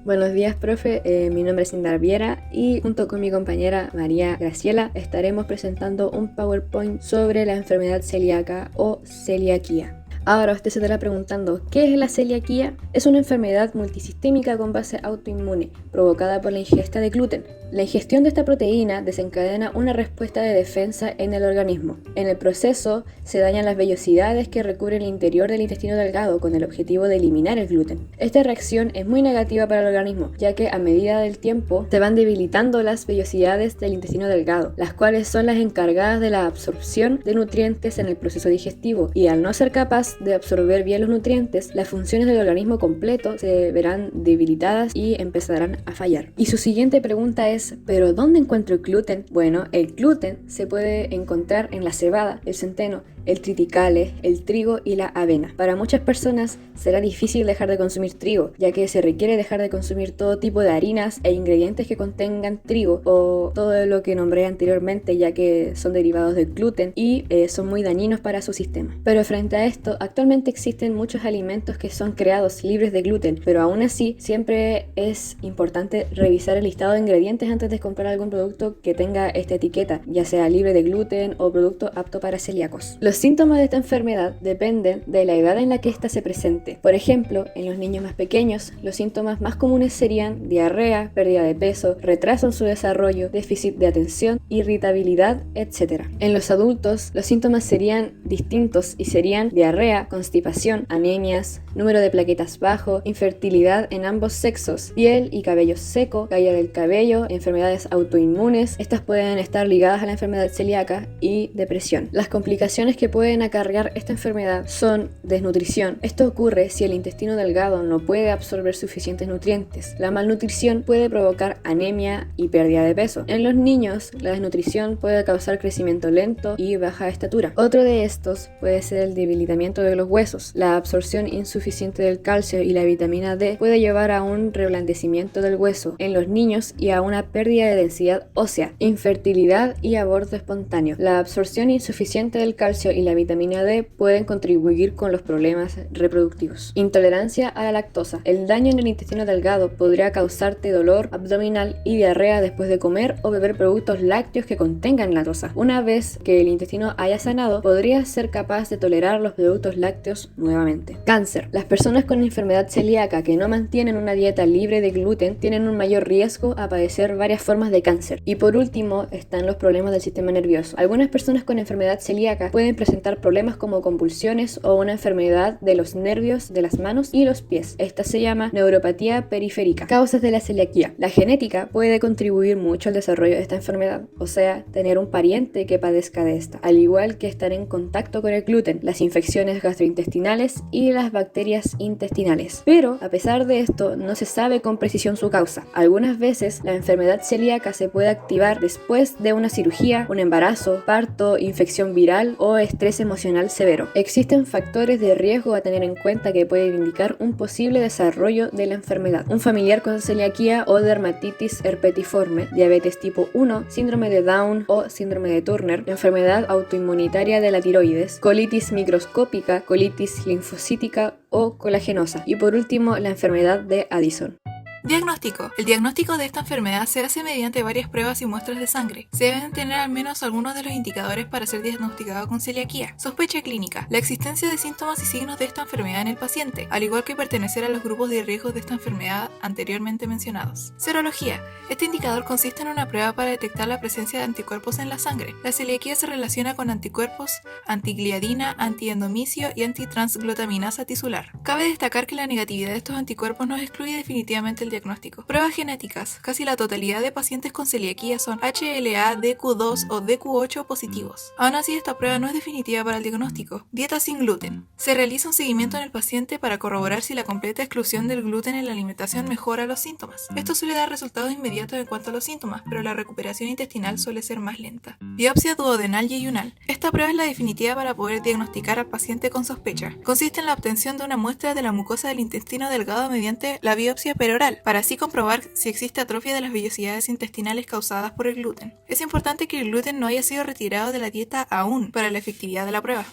Buenos días, profe. Mi nombre es Indar Viera y junto con mi compañera María Graciela estaremos presentando un PowerPoint sobre la enfermedad celíaca o celiaquía. Ahora usted se estará preguntando, ¿qué es la celiaquía? Es una enfermedad multisistémica con base autoinmune, provocada por la ingesta de gluten. La ingestión de esta proteína desencadena una respuesta de defensa en el organismo. En el proceso, se dañan las vellosidades que recubren el interior del intestino delgado con el objetivo de eliminar el gluten. Esta reacción es muy negativa para el organismo, ya que a medida del tiempo se van debilitando las vellosidades del intestino delgado, las cuales son las encargadas de la absorción de nutrientes en el proceso digestivo, y al no ser capaz de absorber bien los nutrientes, las funciones del organismo completo se verán debilitadas y empezarán a fallar. Y su siguiente pregunta es, ¿pero dónde encuentro el gluten? Bueno, el gluten se puede encontrar en la cebada, el centeno, el triticale, el trigo y la avena. Para muchas personas será difícil dejar de consumir trigo, ya que se requiere dejar de consumir todo tipo de harinas e ingredientes que contengan trigo o todo lo que nombré anteriormente, ya que son derivados del gluten y son muy dañinos para su sistema. Pero frente a esto, actualmente existen muchos alimentos que son creados libres de gluten, pero aún así siempre es importante revisar el listado de ingredientes antes de comprar algún producto que tenga esta etiqueta, ya sea libre de gluten o producto apto para celíacos. Los síntomas de esta enfermedad dependen de la edad en la que ésta se presente. Por ejemplo, en los niños más pequeños, los síntomas más comunes serían diarrea, pérdida de peso, retraso en su desarrollo, déficit de atención, irritabilidad, etc. En los adultos, los síntomas serían distintos y serían diarrea, constipación, anemias, número de plaquetas bajo, infertilidad en ambos sexos, piel y cabello seco, caída del cabello, enfermedades autoinmunes. Estas pueden estar ligadas a la enfermedad celíaca y depresión. Las complicaciones que pueden acarrear esta enfermedad son desnutrición. Esto ocurre si el intestino delgado no puede absorber suficientes nutrientes. La malnutrición puede provocar anemia y pérdida de peso. En los niños, la desnutrición puede causar crecimiento lento y baja estatura. Otro de estos puede ser el debilitamiento de los huesos. La absorción insuficiente del calcio y la vitamina D puede llevar a un reblandecimiento del hueso en los niños y a una pérdida de densidad ósea, infertilidad y aborto espontáneo. La absorción insuficiente del calcio y la vitamina D pueden contribuir con los problemas reproductivos. Intolerancia a la lactosa. El daño en el intestino delgado podría causarte dolor abdominal y diarrea después de comer o beber productos lácteos que contengan lactosa. Una vez que el intestino haya sanado, podrías ser capaz de tolerar los productos lácteos nuevamente. Cáncer. Las personas con enfermedad celíaca que no mantienen una dieta libre de gluten tienen un mayor riesgo a padecer varias formas de cáncer. Y por último, están los problemas del sistema nervioso. Algunas personas con enfermedad celíaca pueden presentar problemas como convulsiones o una enfermedad de los nervios de las manos y los pies. Esta se llama neuropatía periférica. Causas de la celiaquía. La genética puede contribuir mucho al desarrollo de esta enfermedad, o sea, tener un pariente que padezca de esta, al igual que estar en contacto con el gluten, las infecciones gastrointestinales y las bacterias intestinales. Pero, a pesar de esto, no se sabe con precisión su causa. Algunas veces, la enfermedad celíaca se puede activar después de una cirugía, un embarazo, parto, infección viral o estrés emocional severo. Existen factores de riesgo a tener en cuenta que pueden indicar un posible desarrollo de la enfermedad. Un familiar con celiaquía o dermatitis herpetiforme, diabetes tipo 1, síndrome de Down o síndrome de Turner, enfermedad autoinmunitaria de la tiroides, colitis microscópica, colitis linfocítica o colagenosa y por último la enfermedad de Addison. Diagnóstico. El diagnóstico de esta enfermedad se hace mediante varias pruebas y muestras de sangre. Se deben tener al menos algunos de los indicadores para ser diagnosticado con celiaquía. Sospecha clínica. La existencia de síntomas y signos de esta enfermedad en el paciente, al igual que pertenecer a los grupos de riesgo de esta enfermedad anteriormente mencionados. Serología. Este indicador consiste en una prueba para detectar la presencia de anticuerpos en la sangre. La celiaquía se relaciona con anticuerpos antigliadina, antiendomicio y antitransglutaminasa tisular. Cabe destacar que la negatividad de estos anticuerpos no excluye definitivamente el diagnóstico. Pruebas genéticas. Casi la totalidad de pacientes con celiaquía son HLA-DQ2 o DQ8 positivos. Aún así, esta prueba no es definitiva para el diagnóstico. Dieta sin gluten. Se realiza un seguimiento en el paciente para corroborar si la completa exclusión del gluten en la alimentación mejora los síntomas. Esto suele dar resultados inmediatos en cuanto a los síntomas, pero la recuperación intestinal suele ser más lenta. Biopsia duodenal y yeyunal. Esta prueba es la definitiva para poder diagnosticar al paciente con sospecha. Consiste en la obtención de una muestra de la mucosa del intestino delgado mediante la biopsia peroral, para así comprobar si existe atrofia de las vellosidades intestinales causadas por el gluten. Es importante que el gluten no haya sido retirado de la dieta aún para la efectividad de la prueba.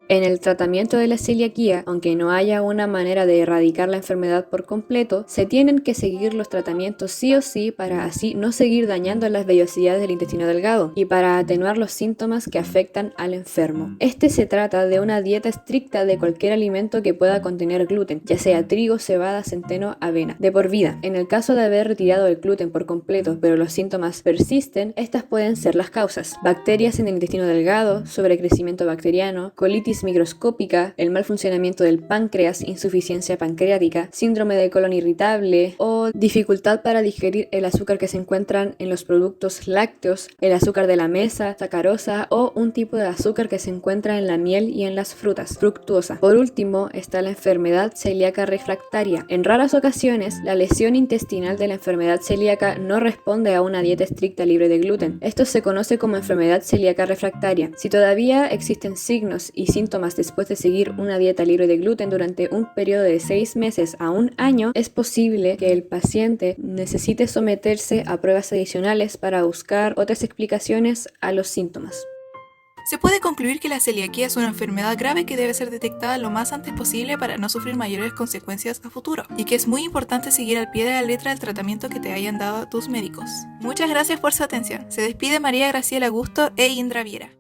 En el tratamiento de la celiaquía, aunque no haya una manera de erradicar la enfermedad por completo, se tienen que seguir los tratamientos sí o sí para así no seguir dañando las vellosidades del intestino delgado y para atenuar los síntomas que afectan al enfermo. Se trata de una dieta estricta de cualquier alimento que pueda contener gluten, ya sea trigo, cebada, centeno, avena, de por vida. En el caso de haber retirado el gluten por completo, pero los síntomas persisten, estas pueden ser las causas: bacterias en el intestino delgado, sobrecrecimiento bacteriano, colitis microscópica, el mal funcionamiento del páncreas, insuficiencia pancreática, síndrome de colon irritable o dificultad para digerir el azúcar que se encuentran en los productos lácteos, el azúcar de la mesa, sacarosa o un tipo de azúcar que se encuentra en la miel y en las frutas, fructuosa. Por último está la enfermedad celíaca refractaria. En raras ocasiones, la lesión intestinal de la enfermedad celíaca no responde a una dieta estricta libre de gluten. Esto se conoce como enfermedad celíaca refractaria. Si todavía existen signos y síntomas después de seguir una dieta libre de gluten durante un periodo de 6 meses a un año, es posible que el paciente necesite someterse a pruebas adicionales para buscar otras explicaciones a los síntomas. Se puede concluir que la celiaquía es una enfermedad grave que debe ser detectada lo más antes posible para no sufrir mayores consecuencias a futuro, y que es muy importante seguir al pie de la letra el tratamiento que te hayan dado tus médicos. Muchas gracias por su atención. Se despide María Graciela Augusto e Indra Viera.